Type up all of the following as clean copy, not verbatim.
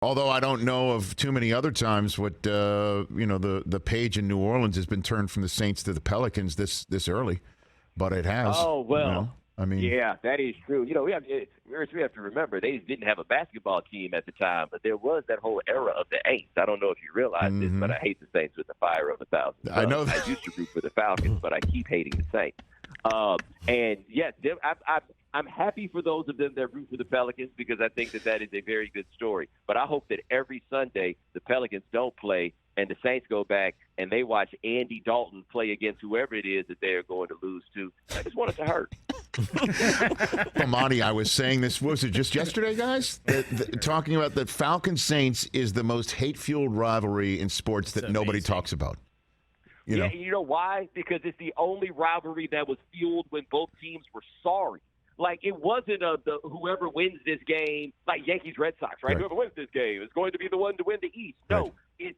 Although I don't know of too many other times what the page in New Orleans has been turned from the Saints to the Pelicans this early, but it has. Oh well. You know? I mean, yeah, that is true. We have to remember they didn't have a basketball team at the time, but there was that whole era of the Aints. I don't know if you realize this, but I hate the Saints with the fire of 1,000. I know that. I used to root for the Falcons, but I keep hating the Saints. And yes, I'm happy for those of them that root for the Pelicans because I think that is a very good story. But I hope that every Sunday the Pelicans don't play and the Saints go back and they watch Andy Dalton play against whoever it is that they are going to lose to. I just want it to hurt. Bomani, I was saying this, was it just yesterday, guys? Talking about that Falcons-Saints is the most hate-fueled rivalry in sports that nobody talks about. You know why? Because it's the only rivalry that was fueled when both teams were sorry. Like, it wasn't whoever wins this game, like Yankees-Red Sox, right? Whoever wins this game is going to be the one to win the East. No, right.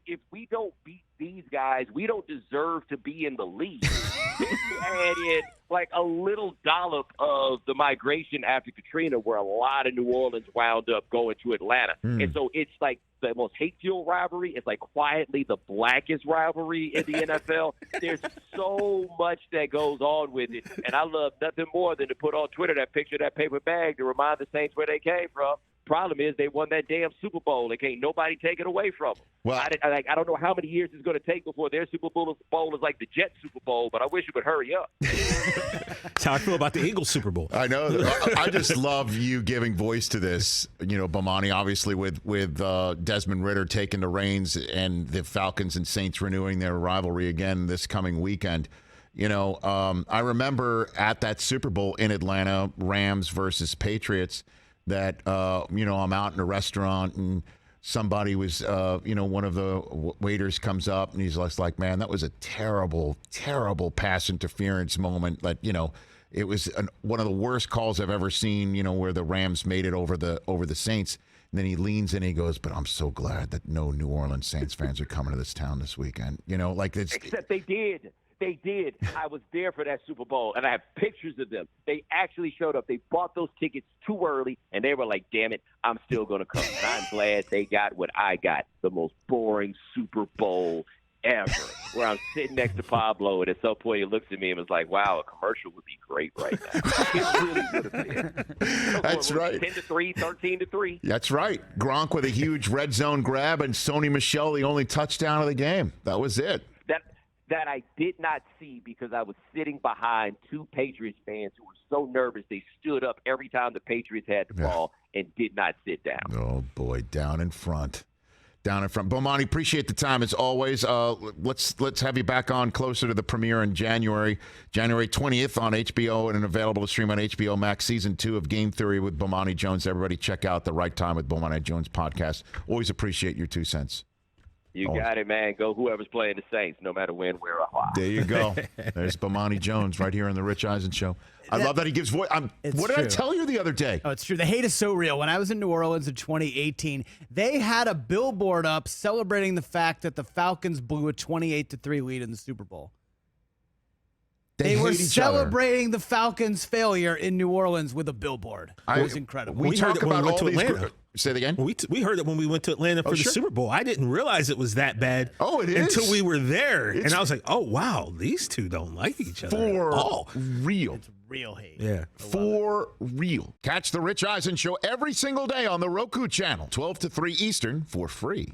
If we don't beat these guys, we don't deserve to be in the league. Add in, like, a little dollop of the migration after Katrina where a lot of New Orleans wound up going to Atlanta. And so it's like the most hate-fueled rivalry. It's like quietly the blackest rivalry in the NFL. There's so much that goes on with it, and I love nothing more than to put on Twitter that picture of that paper bag to remind the Saints where they came from. Problem is they won that damn Super Bowl. They can't nobody take it away from them. Well, I don't know how many years it's going to take before their Super Bowl is like the Jets Super Bowl, but I wish it would hurry up. That's how I feel about the Eagles Super Bowl. I know. I just love you giving voice to this. Bomani, obviously with Desmond Ridder taking the reins and the Falcons and Saints renewing their rivalry again this coming weekend. I remember at that Super Bowl in Atlanta, Rams versus Patriots, that, I'm out in a restaurant and somebody was, one of the waiters comes up and he's just like, man, that was a terrible, terrible pass interference moment. Like, it was one of the worst calls I've ever seen, where the Rams made it over the Saints. And then he leans in and he goes, but I'm so glad that no New Orleans Saints fans are coming to this town this weekend. Except they did. They did. I was there for that Super Bowl, and I have pictures of them. They actually showed up. They bought those tickets too early, and they were like, damn it, I'm still going to come. And I'm glad they got what I got, the most boring Super Bowl ever, where I'm sitting next to Pablo, and at some point he looks at me and was like, wow, a commercial would be great right now. It really would have been. That's right. 10-3, 13-3. That's right. Gronk with a huge red zone grab, and Sony Michel the only touchdown of the game. That was it. That I did not see because I was sitting behind two Patriots fans who were so nervous they stood up every time the Patriots had the ball and did not sit down. Oh, boy, down in front. Bomani, appreciate the time as always. Let's have you back on closer to the premiere in January 20th on HBO and available to stream on HBO Max, Season 2 of Game Theory with Bomani Jones. Everybody check out The Right Time with Bomani Jones podcast. Always appreciate your 2 cents. You got it, man. Go whoever's playing the Saints, no matter when, where, or why. There you go. There's Bomani Jones right here on the Rich Eisen Show. I love that he gives voice. What did I tell you the other day? Oh, it's true. The hate is so real. When I was in New Orleans in 2018, they had a billboard up celebrating the fact that the Falcons blew a 28-3 lead in the Super Bowl. They were celebrating the Falcons' failure in New Orleans with a billboard. It was incredible. We talk about all these. Say it again. We heard it when we went to Atlanta for the Super Bowl. I didn't realize it was that bad. Oh, it is until we were there, and I was like, "Oh wow, these two don't like each other for all." Real. It's real hate. Yeah, for real. Catch the Rich Eisen Show every single day on the Roku channel, 12 to 3 Eastern, for free.